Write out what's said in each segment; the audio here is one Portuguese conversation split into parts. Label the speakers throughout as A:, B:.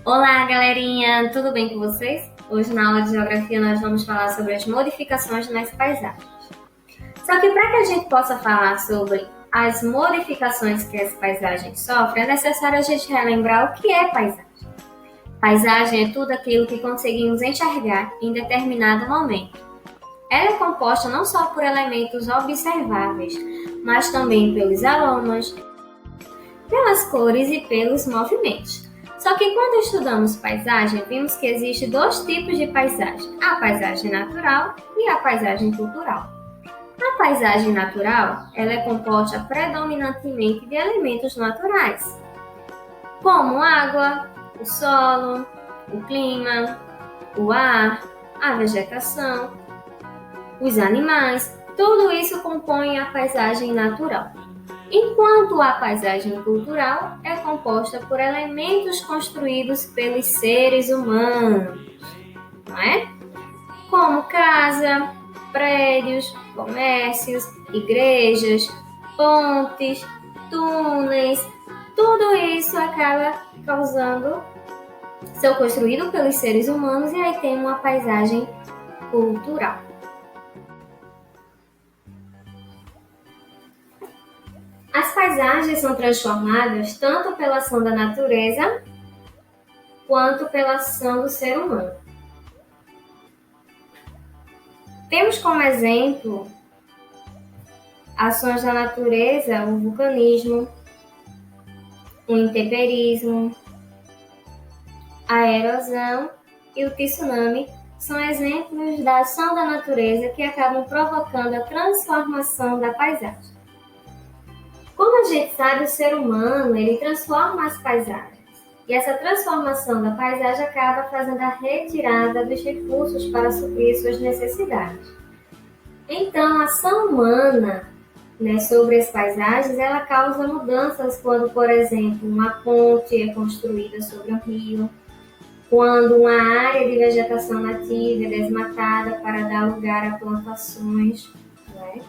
A: Olá, galerinha! Tudo bem com vocês? Hoje, na aula de Geografia, nós vamos falar sobre as modificações nas paisagens. Só que para que a gente possa falar sobre as modificações que as paisagens sofrem, é necessário a gente relembrar o que é paisagem. Paisagem é tudo aquilo que conseguimos enxergar em determinado momento. Ela é composta não só por elementos observáveis, mas também pelos aromas, pelas cores e pelos movimentos. Só que quando estudamos paisagem, vimos que existe dois tipos de paisagem: a paisagem natural e a paisagem cultural. A paisagem natural, ela é composta predominantemente de elementos naturais, como água, o solo, o clima, o ar, a vegetação, os animais. Tudo isso compõe a paisagem natural. Enquanto a paisagem cultural é composta por elementos construídos pelos seres humanos, não é? Como casa, prédios, comércios, igrejas, pontes, túneis, tudo isso acaba são construídos pelos seres humanos e aí tem uma paisagem cultural. As paisagens são transformadas tanto pela ação da natureza quanto pela ação do ser humano. Temos como exemplo ações da natureza, o vulcanismo, o intemperismo, a erosão e o tsunami são exemplos da ação da natureza que acabam provocando a transformação da paisagem. Como a gente sabe, o ser humano ele transforma as paisagens. E essa transformação da paisagem acaba fazendo a retirada dos recursos para suprir suas necessidades. Então, a ação humana, sobre as paisagens, ela causa mudanças quando, por exemplo, uma ponte é construída sobre um rio, quando uma área de vegetação nativa é desmatada para dar lugar a plantações, né?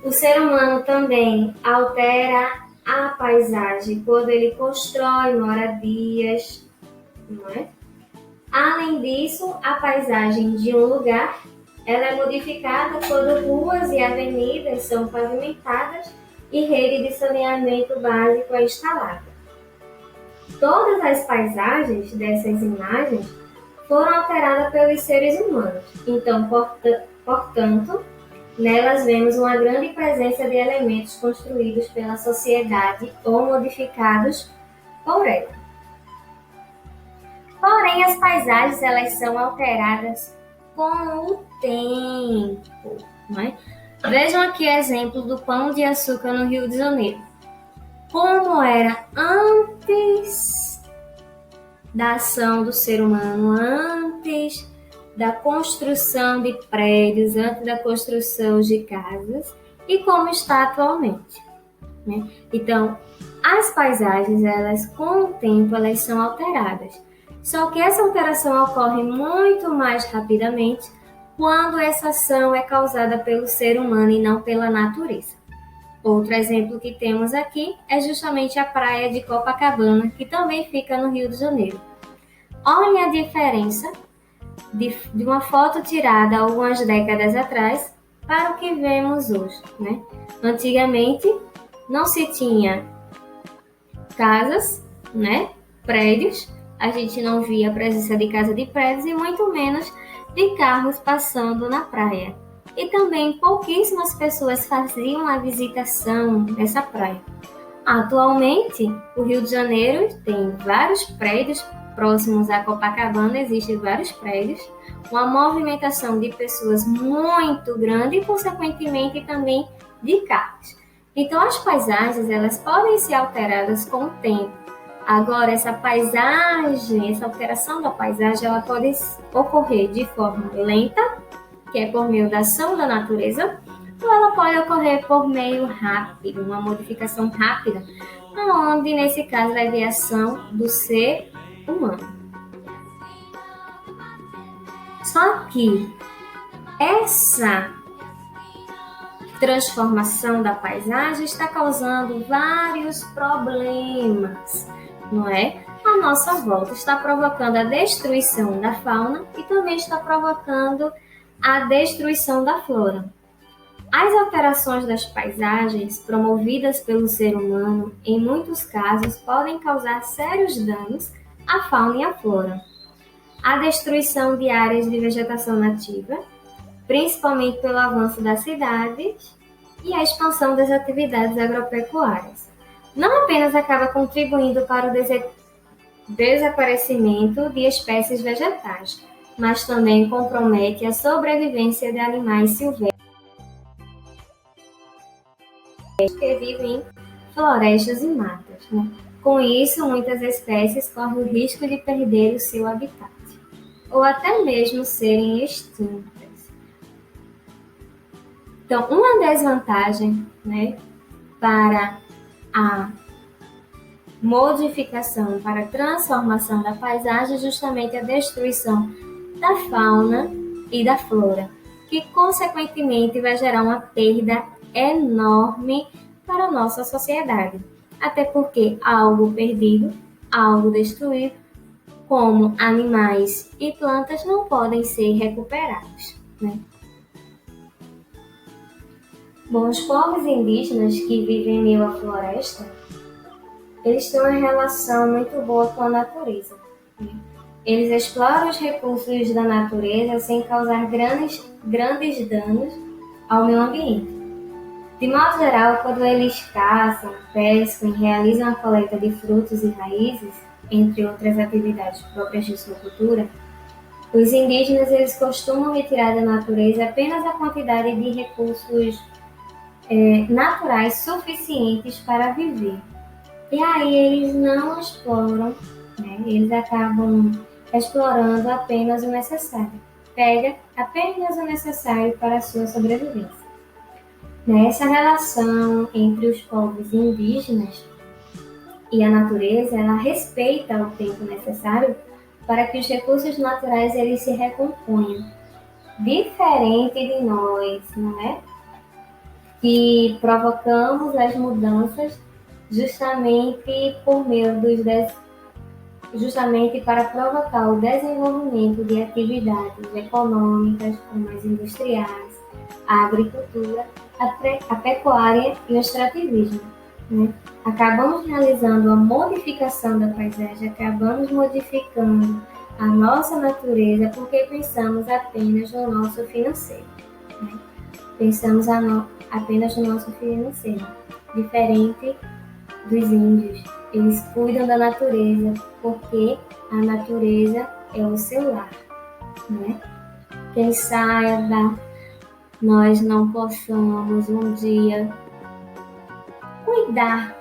A: O ser humano também altera a paisagem quando ele constrói moradias, não é? Além disso, a paisagem de um lugar ela é modificada quando ruas e avenidas são pavimentadas e rede de saneamento básico é instalada. Todas as paisagens dessas imagens foram alteradas pelos seres humanos. Então, portanto, nelas vemos uma grande presença de elementos construídos pela sociedade ou modificados por ela. Porém, as paisagens elas são alteradas com o tempo. Né? Vejam aqui exemplo do Pão de Açúcar no Rio de Janeiro. Como era antes da ação do ser humano, antes da construção de prédios, antes da construção de casas e como está atualmente. Né? Então, as paisagens, elas com o tempo, elas são alteradas. Só que essa alteração ocorre muito mais rapidamente quando essa ação é causada pelo ser humano e não pela natureza. Outro exemplo que temos aqui é justamente a praia de Copacabana, que também fica no Rio de Janeiro. Olhem a diferença de uma foto tirada algumas décadas atrás para o que vemos hoje, né? Antigamente não se tinha casas, né? Prédios, a gente não via a presença de casa de prédios e muito menos de carros passando na praia. E também pouquíssimas pessoas faziam a visitação dessa praia. Atualmente, o Rio de Janeiro tem vários prédios próximos à Copacabana, existem vários prédios, uma movimentação de pessoas muito grande e, consequentemente, também de carros. Então, as paisagens elas podem ser alteradas com o tempo. Agora, essa paisagem, essa alteração da paisagem, ela pode ocorrer de forma lenta, que é por meio da ação da natureza, ou ela pode ocorrer por meio rápido, uma modificação rápida, onde, nesse caso, vai haver ação do ser humano. Só que essa transformação da paisagem está causando vários problemas, não é? à nossa volta está provocando a destruição da fauna e também está provocando a destruição da flora. As alterações das paisagens promovidas pelo ser humano, em muitos casos, podem causar sérios danos à fauna e à flora. A destruição de áreas de vegetação nativa, principalmente pelo avanço das cidades e a expansão das atividades agropecuárias. Não apenas acaba contribuindo para o desaparecimento de espécies vegetais, mas também compromete a sobrevivência de animais silvestres que vivem em florestas e matas. Né? Com isso, muitas espécies correm o risco de perder o seu habitat, ou até mesmo serem extintas. Então, uma desvantagem, né, para a modificação, para a transformação da paisagem é justamente a destruição da fauna e da flora, que consequentemente vai gerar uma perda enorme para a nossa sociedade. Até porque algo perdido, algo destruído, como animais e plantas, não podem ser recuperados. Né? Bom, os povos indígenas que vivem em meio à floresta, eles têm uma relação muito boa com a natureza. Né? Eles exploram os recursos da natureza sem causar grandes danos ao meio ambiente. De modo geral, quando eles caçam, pescam e realizam a coleta de frutos e raízes, entre outras atividades próprias de sua cultura, os indígenas eles costumam retirar da natureza apenas a quantidade de recursos naturais suficientes para viver. E aí eles não exploram, né? Eles acabam explorando apenas o necessário. Pega apenas o necessário para a sua sobrevivência. Nessa relação entre os povos indígenas e a natureza, ela respeita o tempo necessário para que os recursos naturais eles se recomponham. Diferente de nós, não é? Que provocamos as mudanças justamente por meio justamente para provocar o desenvolvimento de atividades econômicas, como as industriais, a agricultura, a pecuária e o extrativismo. Né? Acabamos realizando a modificação da paisagem, acabamos modificando a nossa natureza porque pensamos apenas no nosso financeiro. Né? Pensamos apenas no nosso financeiro, diferente dos índios. Eles cuidam da natureza porque a natureza é o seu lar. Né? Quem saiba, nós não possamos um dia cuidar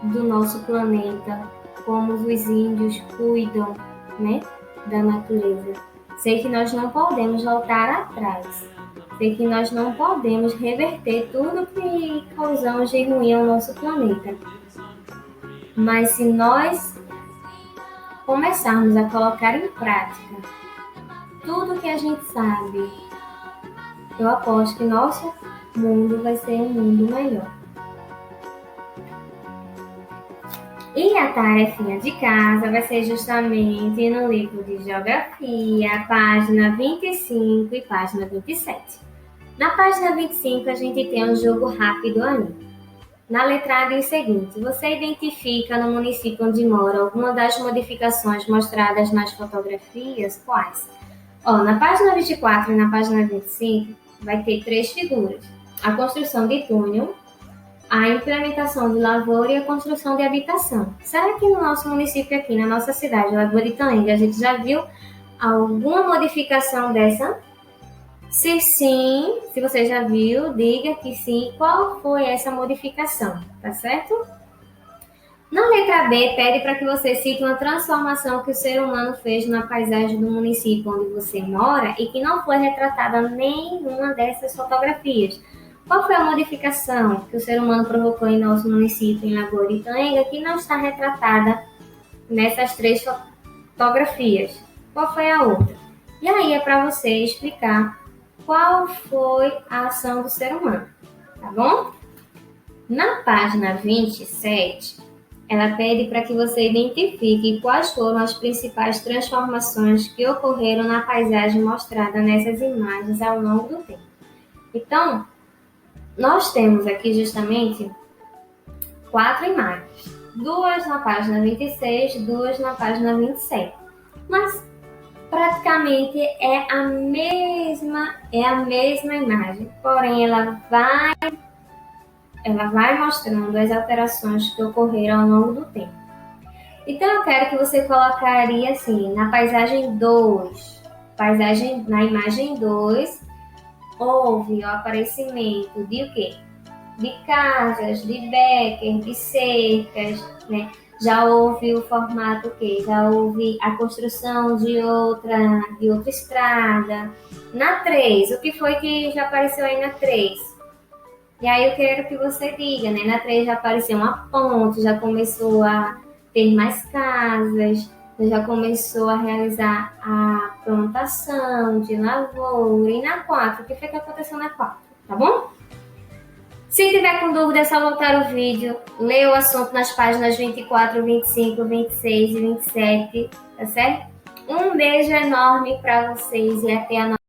A: do nosso planeta como os índios cuidam, né, da natureza. Sei que nós não podemos voltar atrás. Sei que nós não podemos reverter tudo que causamos de ruim ao nosso planeta. Mas se nós começarmos a colocar em prática tudo que a gente sabe, eu aposto que nosso mundo vai ser um mundo melhor. E a tarefinha de casa vai ser justamente no livro de Geografia, página 25 e página 27. Na página 25, a gente tem um jogo rápido ainda. Na letra A diz o seguinte: você identifica no município onde mora alguma das modificações mostradas nas fotografias? Quais? Na página 24 e na página 25, vai ter 3 figuras. A construção de túnel, a implementação de lavoura e a construção de habitação. Será que no nosso município aqui, na nossa cidade, Lagoa de Itaenga, a gente já viu alguma modificação dessa? Se sim, se você já viu, diga que sim. Qual foi essa modificação? Tá certo? Na letra B, pede para que você cite uma transformação que o ser humano fez na paisagem do município onde você mora e que não foi retratada nenhuma dessas fotografias. Qual foi a modificação que o ser humano provocou em nosso município, em Lagoa de Itaenga, que não está retratada nessas 3 fotografias? Qual foi a outra? E aí é para você explicar qual foi a ação do ser humano, tá bom? Na página 27, ela pede para que você identifique quais foram as principais transformações que ocorreram na paisagem mostrada nessas imagens ao longo do tempo. Então, nós temos aqui justamente 4 imagens, 2 na página 26, 2 na página 27. Mas praticamente é a mesma imagem, porém ela vai mostrando as alterações que ocorreram ao longo do tempo. Então eu quero que você colocaria assim, na paisagem 2, na imagem 2, houve o aparecimento de o quê? De casas, de becas, de cercas, né? Já houve o formato o quê? Já houve a construção de outra estrada. Na 3, o que foi que já apareceu aí na 3? E aí eu quero que você diga, né? Na 3 já apareceu uma ponte, já começou a ter mais casas, já começou a realizar a plantação de lavoura. E na 4, o que foi que aconteceu na 4? Tá bom? Se tiver com dúvida, é só voltar o vídeo, ler o assunto nas páginas 24, 25, 26 e 27, tá certo? Um beijo enorme para vocês e até a